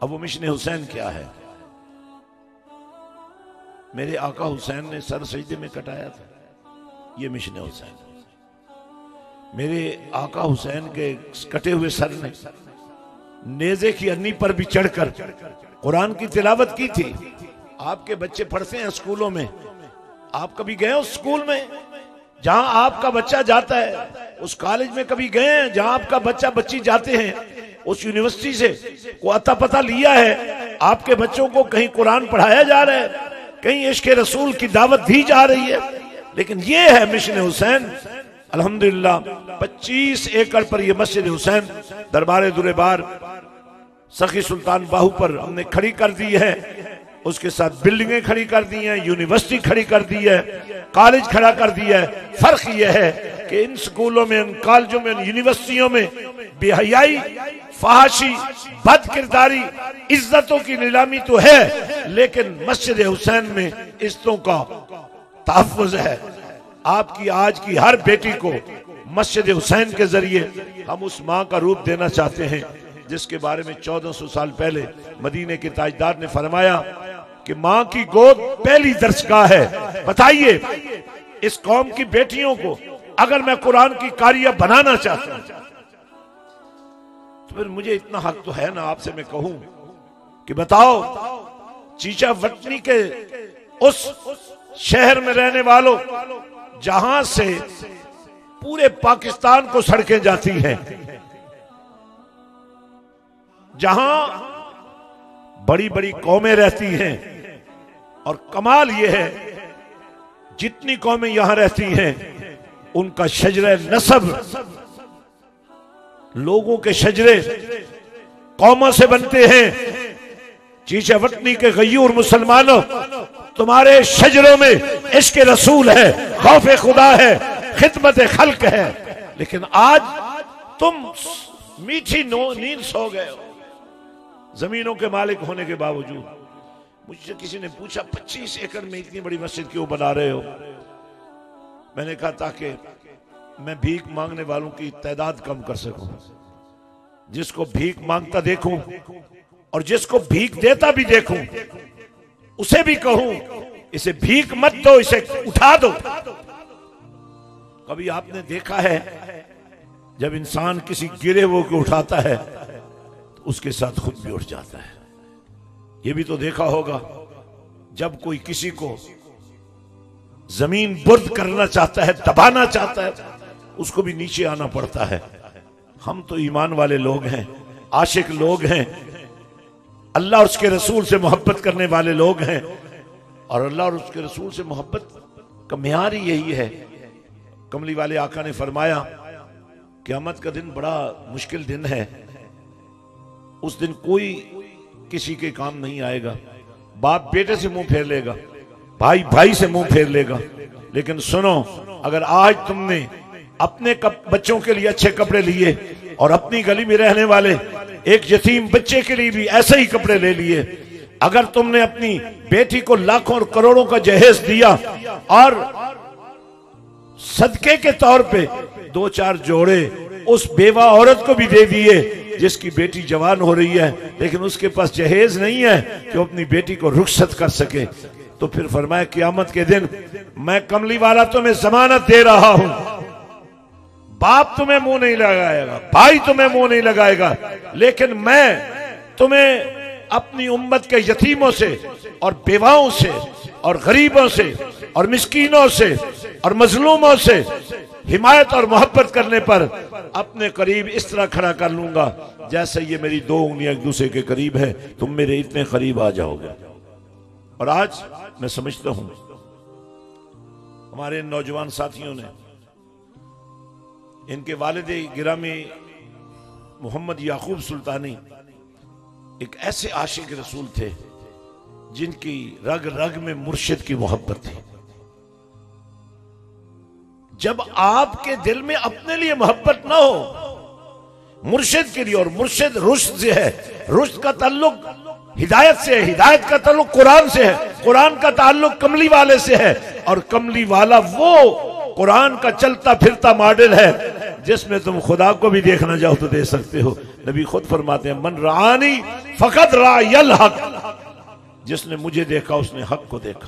अब वो मिशन हुसैन क्या है? मेरे आका हुसैन ने सर सजदे में कटाया था, ये मिशन हुसैन। मेरे आका हुसैन के कटे हुए सर ने नेज़े की अन्नी पर भी चढ़कर कुरान की तिलावत की थी। आपके बच्चे पढ़ते हैं स्कूलों में, आप कभी गए उस स्कूल में जहां आपका बच्चा जाता है? उस कॉलेज में कभी गए हैं जहां आपका बच्चा बच्ची जाते हैं? उस यूनिवर्सिटी से को अता पता लिया है आपके बच्चों को कहीं कुरान पढ़ाया जा रहा है, कहीं इश्क़ रसूल की दावत दी जा रही है? लेकिन ये है मिशन हुसैन। अल्हम्दुलिल्लाह 25 एकड़ पर यह मस्जिद हुसैन दरबार दुरेबार सखी सुल्तान बाहू पर हमने खड़ी कर दी है। उसके साथ बिल्डिंगें खड़ी कर दी हैं, यूनिवर्सिटी खड़ी कर दी है, कॉलेज खड़ा कर दिया है। फर्क यह है कि इन स्कूलों में, इन कॉलेजों में, इन यूनिवर्सिटियों में बेहयाई, फहाशी, बद किरदारी, इज्जतों की नीलामी तो है, लेकिन मस्जिद हुसैन में इज्जतों का तहफ़्फ़ुज़ है। आपकी आज की हर बेटी को मस्जिद हुसैन के जरिए हम उस माँ का रूप देना चाहते हैं जिसके बारे में 1400 साल पहले मदीने के ताजदार ने फरमाया कि माँ की गोद पहली दरसगाह है। बताइए इस कौम की बेटियों को अगर मैं कुरान की कारिया बनाना चाहता हूं तो फिर मुझे इतना हक तो है ना आपसे मैं कहूं कि बताओ चीचा वतनी के उस शहर में रहने वालों जहां से पूरे पाकिस्तान को सड़कें जाती हैं, जहां बड़ी बड़ी कौमें रहती हैं, और कमाल यह है जितनी कौमें यहां रहती हैं उनका शजरे नसब, लोगों के शजरे कौमों से बनते हैं। चीचे वतनी के गयूर मुसलमानों, तुम्हारे शजरों में इश्क रसूल है, खौफ खुदा है, खिदमत खल्क है, लेकिन आज तुम मीठी नींद सो गए हो जमीनों के मालिक होने के बावजूद। मुझसे किसी ने पूछा 25 एकड़ में इतनी बड़ी मस्जिद क्यों बना रहे हो? मैंने कहा ताकि मैं भीख मांगने वालों की तादाद कम कर सकूं, जिसको भीख मांगता देखूं और जिसको भीख देता भी देखूं, उसे भी कहूं इसे भीख मत दो, इसे उठा दो। कभी आपने देखा है जब इंसान किसी गिरे हुए को उठाता है तो उसके साथ खुद भी उठ जाता है? यह भी तो देखा होगा जब कोई किसी को जमीन बुर्द करना चाहता है, दबाना चाहता है, उसको भी नीचे आना पड़ता है। हम तो ईमान वाले लोग हैं, आशिक लोग हैं, अल्लाह और उसके रसूल से मोहब्बत करने वाले लोग हैं, और अल्लाह और उसके रसूल से मोहब्बत का मियार ही यही है। कमली वाले आका ने फरमाया क़यामत का दिन बड़ा मुश्किल दिन है, उस दिन कोई किसी के काम नहीं आएगा। बाप बेटे से मुंह फेर लेगा, भाई भाई से मुंह फेर लेगा, लेकिन सुनो, अगर आज तुमने अपने बच्चों के लिए अच्छे कपड़े लिए और अपनी गली में रहने वाले एक यतीम बच्चे के लिए भी ऐसे ही कपड़े ले लिए, अगर तुमने अपनी बेटी को लाखों और करोड़ों का जहेज दिया और सदके के तौर पे 2-4 जोड़े उस बेवा औरत को भी दे दिए जिसकी बेटी जवान हो रही है लेकिन उसके पास जहेज नहीं है कि वो अपनी बेटी को रुखसत कर सके, तो फिर फरमाया क़यामत के दिन मैं कमली वाला तुम्हें जमानत दे रहा हूं, बाप तुम्हें मुंह नहीं लगाएगा, भाई तुम्हें मुंह नहीं लगाएगा, लेकिन मैं तुम्हें अपनी उम्मत के यतीमों से और बेवाओं से और गरीबों से और मिस्कीनों से और मजलूमों से हिमायत और मोहब्बत करने पर अपने करीब इस तरह खड़ा कर लूंगा जैसे ये मेरी 2 उंगलियां एक दूसरे के करीब है, तुम मेरे इतने करीब आ जाओगे। और आज मैं समझता हूं हमारे नौजवान साथियों ने, इनके वालिद गिरामी मोहम्मद याकूब सुल्तानी एक ऐसे आशिक रसूल थे जिनकी रग रग में मुर्शिद की मोहब्बत थी। जब आपके दिल में अपने लिए मोहब्बत ना हो, मुर्शिद के लिए, और मुर्शिद रुश्द से है, रुश्द का ताल्लुक हिदायत से है, हिदायत का ताल्लुक कुरान से है, कुरान का ताल्लुक कमली वाले से है, और कमली वाला वो कुरान का चलता फिरता मॉडल है जिसमें तुम खुदा को भी देखना चाहो तो दे सकते हो, नबी खुद फरमाते हैं, मन रानी फकत रायल हक, जिसने मुझे देखा उसने हक को देखा।